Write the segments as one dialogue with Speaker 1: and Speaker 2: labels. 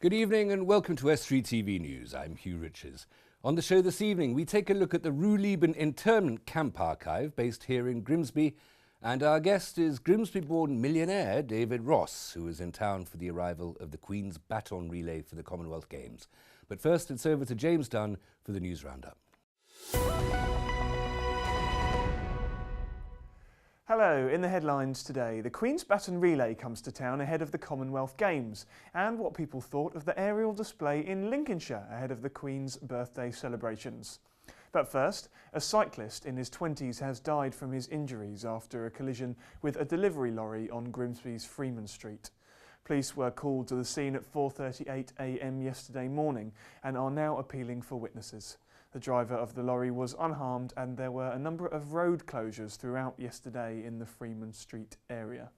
Speaker 1: Good evening and welcome to Estuary TV News. I'm Hugh Riches. On the show this evening, we take a look at the Ruhleben Internment Camp Archive based here in Grimsby, and our guest is Grimsby-born millionaire David Ross, who is in town for the arrival of the Queens Baton relay for the Commonwealth Games. But first, it's over to James Dunn for the news roundup.
Speaker 2: Hello, in the headlines today, the Queens Baton relay comes to town ahead of the Commonwealth Games, and what people thought of the aerial display in Lincolnshire ahead of the Queen's birthday celebrations. But first, a cyclist in his 20s has died from his injuries after a collision with a delivery lorry on Grimsby's Freeman Street. Police were called to the scene at 4:38 a.m. yesterday morning and are now appealing for witnesses. The driver of the lorry was unharmed and there were a number of road closures throughout yesterday in the Freeman Street area.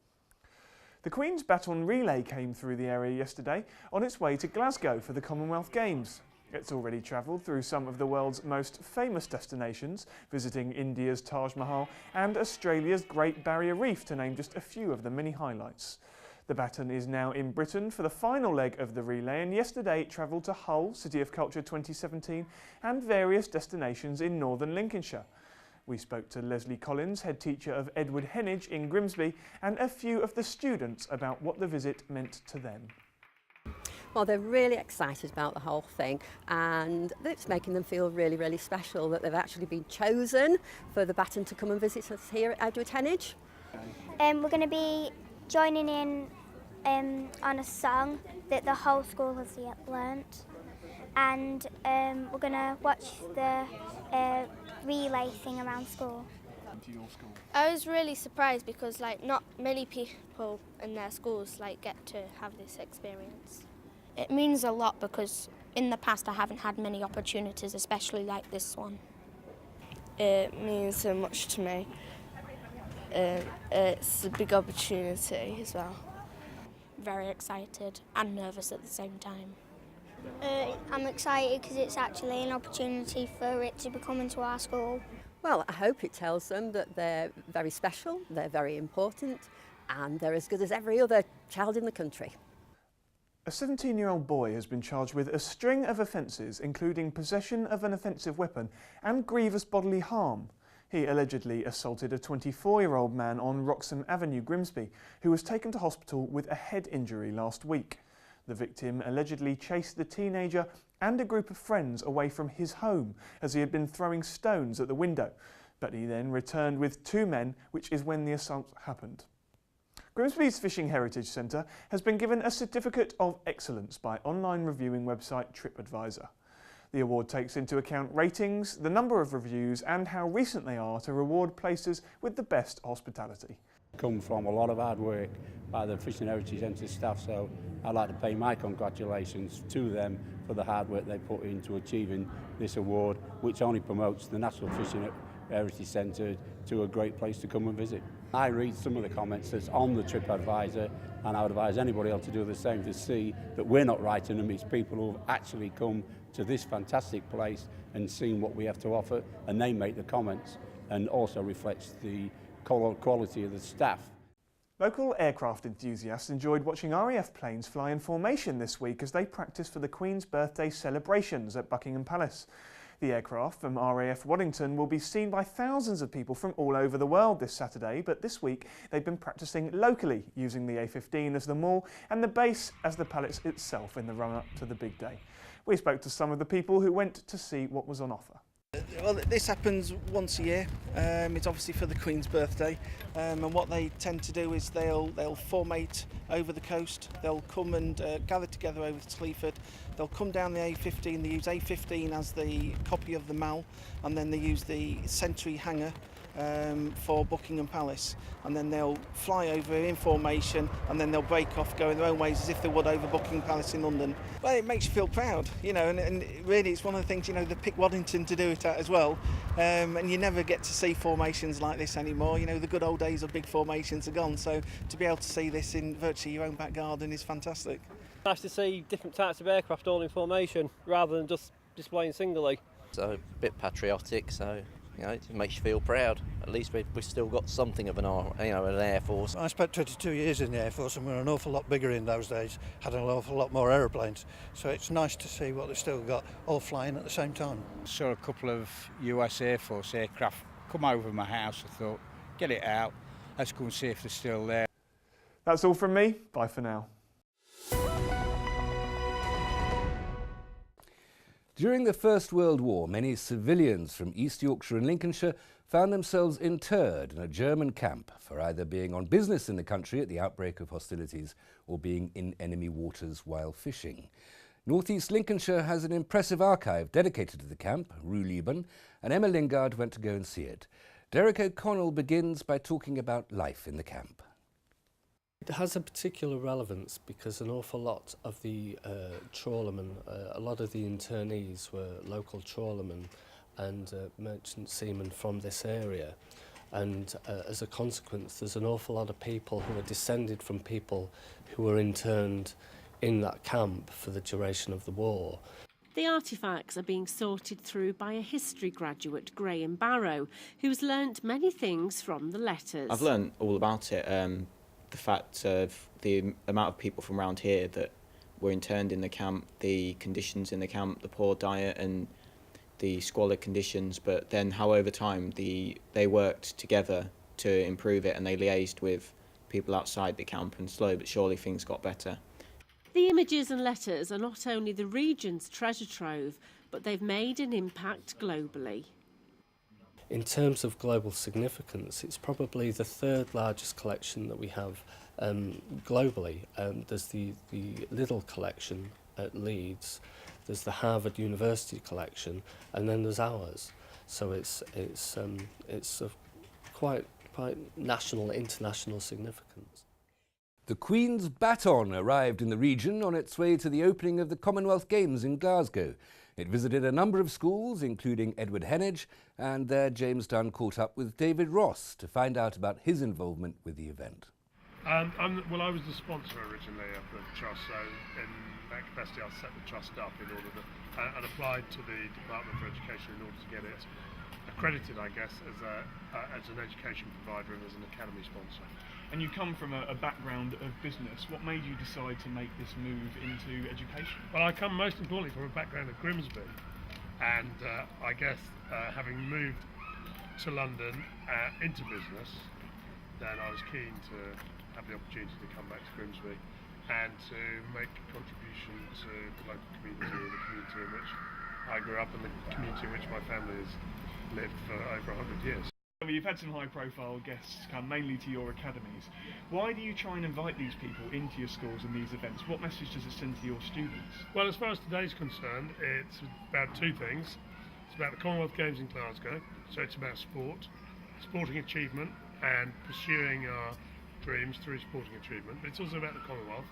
Speaker 2: The Queen's Baton relay came through the area yesterday on its way to Glasgow for the Commonwealth Games. It's already travelled through some of the world's most famous destinations, visiting India's Taj Mahal and Australia's Great Barrier Reef, to name just a few of the many highlights. The Baton is now in Britain for the final leg of the relay, and yesterday it travelled to Hull, City of Culture 2017, and various destinations in northern Lincolnshire. We spoke to Leslie Collins, head teacher of Edward Heneage in Grimsby, and a few of the students about what the visit meant to them.
Speaker 3: Well, they're really excited about the whole thing, and it's making them feel really, really special that they've actually been chosen for the Baton to come and visit us here at Edward Heneage.
Speaker 4: We're going to be joining in on a song that the whole school has learnt, and we're going to watch the relay thing around school.
Speaker 5: I was really surprised because not many people in their schools get to have this experience.
Speaker 6: It means a lot because in the past I haven't had many opportunities, especially like this one.
Speaker 7: It means so much to me. It's a big opportunity as well.
Speaker 6: Very excited and nervous at the same time.
Speaker 4: I'm excited because it's actually an opportunity for it to be coming to our school.
Speaker 3: Well, I hope it tells them that they're very special, they're very important, and they're as good as every other child in the country.
Speaker 2: A 17-year-old boy has been charged with a string of offences, including possession of an offensive weapon and grievous bodily harm. He allegedly assaulted a 24-year-old man on Wroxham Avenue, Grimsby, who was taken to hospital with a head injury last week. The victim allegedly chased the teenager and a group of friends away from his home as he had been throwing stones at the window, but he then returned with two men, which is when the assault happened. Grimsby's Fishing Heritage Centre has been given a Certificate of Excellence by online reviewing website TripAdvisor. The award takes into account ratings, the number of reviews and how recent they are to reward places with the best hospitality.
Speaker 8: Come from a lot of hard work by the Fishing Heritage Centre staff, so I'd like to pay my congratulations to them for the hard work they put into achieving this award, which only promotes the National Fishing Heritage Centre to a great place to come and visit. I read some of the comments that's on the TripAdvisor, and I would advise anybody else to do the same, to see that we're not writing them, it's people who have actually come to this fantastic place and seen what we have to offer, and they make the comments, and also reflects the quality of the staff.
Speaker 2: Local aircraft enthusiasts enjoyed watching RAF planes fly in formation this week as they practiced for the Queen's birthday celebrations at Buckingham Palace. The aircraft from RAF Waddington will be seen by thousands of people from all over the world this Saturday, but this week they've been practicing locally, using the A15 as the mall and the base as the palace itself in the run-up to the big day. We spoke to some of the people who went to see what was on offer.
Speaker 9: Well, this happens once a year. It's obviously for the Queen's birthday, and what they tend to do is they'll formate over the coast. They'll come and gather together over to Sleaford. They'll come down the A15. They use A15 as the copy of the Mall, and then they use the Century hangar for Buckingham Palace, and then they'll fly over in formation, and then they'll break off going their own ways as if they would over Buckingham Palace in London. Well, it makes you feel proud, you know, and really it's one of the things, you know, they pick Waddington to do it at as well, and you never get to see formations like this anymore. You know, the good old days of big formations are gone, so to be able to see this in virtually your own back garden is fantastic.
Speaker 10: Nice to see different types of aircraft all in formation rather than just displaying singly.
Speaker 11: So a bit patriotic, so You know, it makes you feel proud. At least we've still got something of an Air Force.
Speaker 12: I spent 22 years in the Air Force and we were an awful lot bigger in those days, had an awful lot more aeroplanes. So it's nice to see what they've still got, all flying at the same time.
Speaker 8: Saw a couple of US Air Force aircraft come over my house. I thought, get it out, let's go and see if they're still there.
Speaker 2: That's all from me. Bye for now.
Speaker 1: During the First World War, many civilians from East Yorkshire and Lincolnshire found themselves interred in a German camp for either being on business in the country at the outbreak of hostilities or being in enemy waters while fishing. North East Lincolnshire has an impressive archive dedicated to the camp, Ruhleben, and Emma Lingard went to go and see it. Derek O'Connell begins by talking about life in the camp.
Speaker 13: It has a particular relevance because an awful lot of the trawlermen, a lot of the internees were local trawlermen and merchant seamen from this area. And as a consequence, there's an awful lot of people who are descended from people who were interned in that camp for the duration of the war.
Speaker 14: The artefacts are being sorted through by a history graduate, Graham Barrow, who's learnt many things from the letters.
Speaker 15: I've learnt all about it. The fact of the amount of people from around here that were interned in the camp, the conditions in the camp, the poor diet and the squalid conditions, but then how over time they worked together to improve it and they liaised with people outside the camp, and slowly but surely things got better.
Speaker 14: The images and letters are not only the region's treasure trove, but they've made an impact globally.
Speaker 13: In terms of global significance, it's probably the third largest collection that we have globally. There's the Liddell collection at Leeds, there's the Harvard University collection, and then there's ours. So it's of quite national, international significance.
Speaker 1: The Queens Baton arrived in the region on its way to the opening of the Commonwealth Games in Glasgow. It visited a number of schools, including Edward Heneage, and there James Dunn caught up with David Ross to find out about his involvement with the event.
Speaker 16: I was the sponsor originally of the trust, so in that capacity I set the trust up in order to, and applied to the Department for Education in order to get it accredited, I guess, as an education provider and as an academy sponsor.
Speaker 2: And you come from a background of business. What made you decide to make this move into education?
Speaker 16: Well, I come most importantly from a background of Grimsby, and I guess having moved to London into business, then I was keen to have the opportunity to come back to Grimsby and to make a contribution to the local community and the community in which I grew up and the community in which my family has lived for over 100 years.
Speaker 2: You've had some high-profile guests come mainly to your academies. Why do you try and invite these people into your schools and these events? What message does it send to your students?
Speaker 16: Well, as far as today's concerned, it's about two things. It's about the Commonwealth Games in Glasgow, so it's about sport, sporting achievement and pursuing our dreams through sporting achievement. But it's also about the Commonwealth,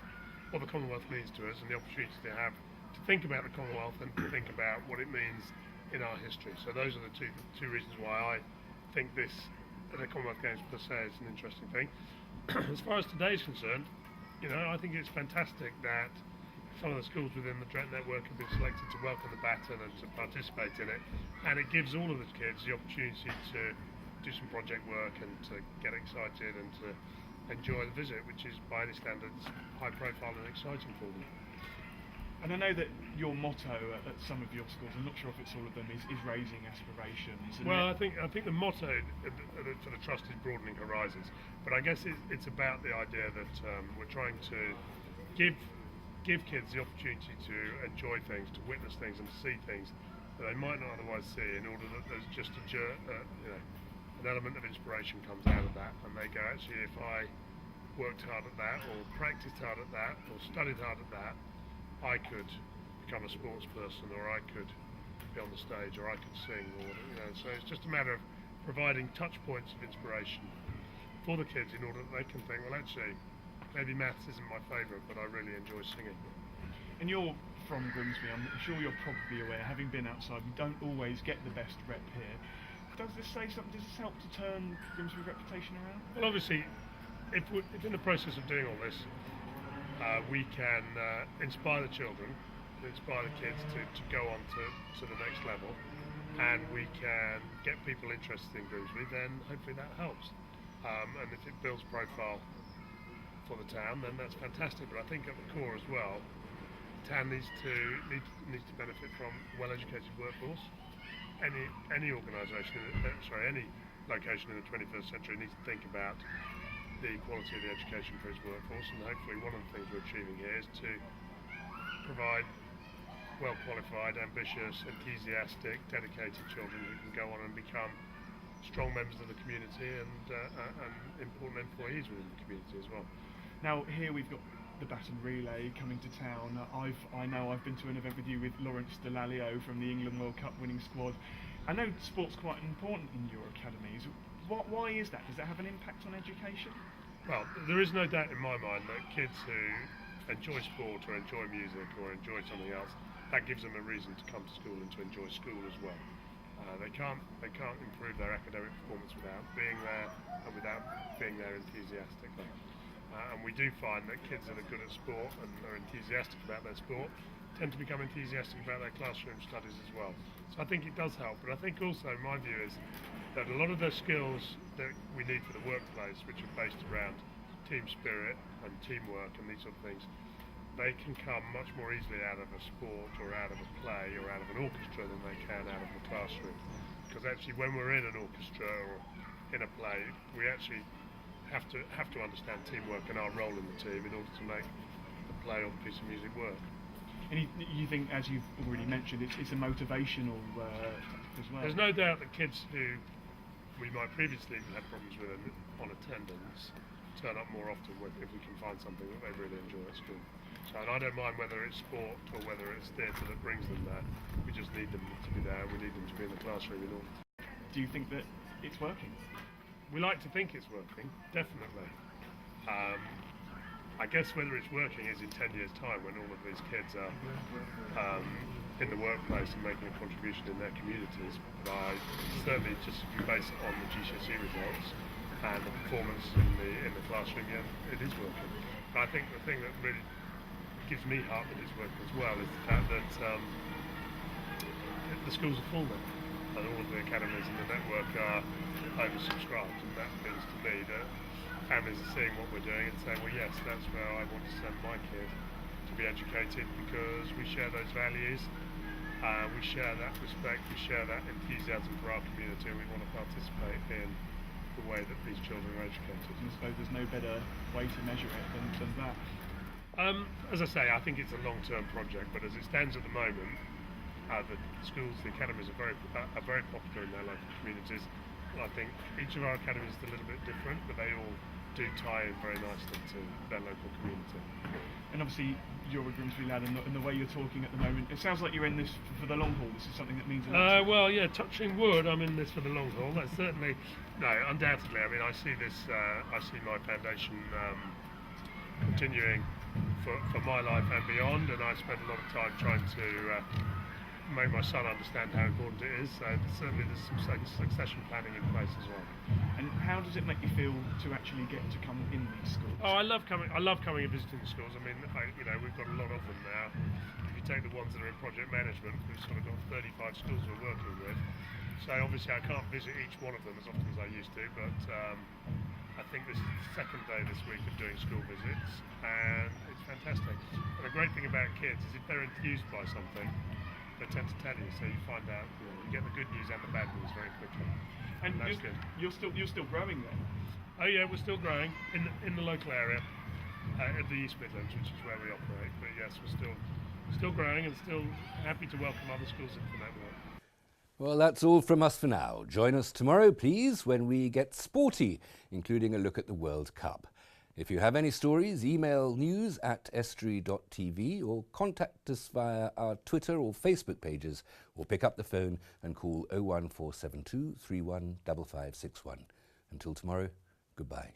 Speaker 16: what the Commonwealth means to us and the opportunity to have to think about the Commonwealth and to think about what it means in our history. So those are the two reasons why I think the Commonwealth Games per se is an interesting thing. As far as today is concerned, I think it's fantastic that some of the schools within the Dret network have been selected to welcome the baton and to participate in it, and it gives all of the kids the opportunity to do some project work and to get excited and to enjoy the visit, which is by any standards high profile and exciting for them.
Speaker 2: And I know that your motto at some of your schools, I'm not sure if it's all of them, is raising aspirations.
Speaker 16: Well, I think the motto for the trust is broadening horizons, but I guess it's about the idea that we're trying to give kids the opportunity to enjoy things, to witness things and to see things that they might not otherwise see, in order that there's just an element of inspiration comes out of that, and they go, actually, if I worked hard at that or practiced hard at that or studied hard at that, I could become a sports person, or I could be on the stage, or I could sing, or so it's just a matter of providing touch points of inspiration for the kids in order that they can think, well, actually, maybe maths isn't my favourite, but I really enjoy singing.
Speaker 2: And you're from Grimsby, I'm sure you're probably aware, having been outside, we don't always get the best rep here. Does this say something? Does this help to turn Grimsby's reputation around?
Speaker 16: Well, obviously, if in the process of doing all this, we can inspire the children, inspire the kids to go on to the next level, and we can get people interested in Grimsby, then hopefully that helps. And if it builds profile for the town, then that's fantastic. But I think at the core as well, the town needs to benefit from a well-educated workforce. Any organisation, any location in the 21st century needs to think about the quality of the education for its workforce, and hopefully one of the things we're achieving here is to provide well-qualified, ambitious, enthusiastic, dedicated children who can go on and become strong members of the community and important employees within the community as well.
Speaker 2: Now here we've got the Baton Relay coming to town. I know I've been to an event with you with Lawrence Delalio from the England World Cup winning squad. I know sport's quite important in your academies. Why is that? Does that have an impact on education?
Speaker 16: Well, there is no doubt in my mind that kids who enjoy sport or enjoy music or enjoy something else, that gives them a reason to come to school and to enjoy school as well. They can't improve their academic performance without being there and without being there enthusiastically. And we do find that kids that are good at sport and are enthusiastic about their sport tend to become enthusiastic about their classroom studies as well. So I think it does help, but I think also my view is that a lot of the skills that we need for the workplace, which are based around team spirit and teamwork and these sort of things, they can come much more easily out of a sport or out of a play or out of an orchestra than they can out of the classroom. Because actually when we're in an orchestra or in a play, we actually have to understand teamwork and our role in the team in order to make the play or the piece of music work.
Speaker 2: And you think, as you've already mentioned, it's a motivational as well?
Speaker 16: There's no doubt that kids who we might previously have had problems with on attendance turn up more often if we can find something that they really enjoy at school. So, and I don't mind whether it's sport or whether it's theatre that brings them there. We just need them to be there. We need them to be in the classroom in order to.
Speaker 2: Do you think that it's working?
Speaker 16: We like to think it's working, definitely. I guess whether it's working is in 10 years' time when all of these kids are in the workplace and making a contribution in their communities. But I certainly just base it on the GCSE results and the performance in the classroom. Yeah, it is working. But I think the thing that really gives me heart that it's working as well is the fact that the schools are full now, and all of the academies in the network are oversubscribed, and that means to me that families are seeing what we're doing and saying, well, yes, that's where I want to send my kid to be educated, because we share those values, we share that respect, we share that enthusiasm for our community, and we want to participate in the way that these children are educated.
Speaker 2: And I suppose there's no better way to measure it than that.
Speaker 16: As I say, I think it's a long-term project, but as it stands at the moment, the schools, the academies are very popular in their local communities. I think each of our academies is a little bit different, but they all do tie in very nicely to their local community.
Speaker 2: And obviously you're a Grimsby lad, and the way you're talking at the moment, it sounds like you're in this for the long haul. This is something that means a lot.
Speaker 16: Well, yeah, touching wood, I'm in this for the long haul. That's certainly, no, undoubtedly. I mean, I see this, I see my foundation continuing for my life and beyond, and I spend a lot of time trying to make my son understand how important it is. So certainly there's some succession planning in place as well.
Speaker 2: And how does it make you feel to actually get to come in these schools?
Speaker 16: Oh, I love coming and visiting the schools. I mean, we've got a lot of them now. If you take the ones that are in project management, we've sort of got 35 schools we're working with. So obviously I can't visit each one of them as often as I used to, but I think this is the second day this week of doing school visits, and it's fantastic. And the great thing about kids is if they're enthused by something, they tend to tell you, so you find out, you get the good news and the bad news very quickly.
Speaker 2: And
Speaker 16: that's good.
Speaker 2: You're still growing then?
Speaker 16: Oh yeah, we're still growing in the local area, at the East Midlands, which is where we operate. But yes, we're still growing and still happy to welcome other schools into the network.
Speaker 1: Well, that's all from us for now. Join us tomorrow, please, when we get sporty, including a look at the World Cup. If you have any stories, email news@estuary.tv or contact us via our Twitter or Facebook pages, or pick up the phone and call 01472 315561. Until tomorrow, goodbye.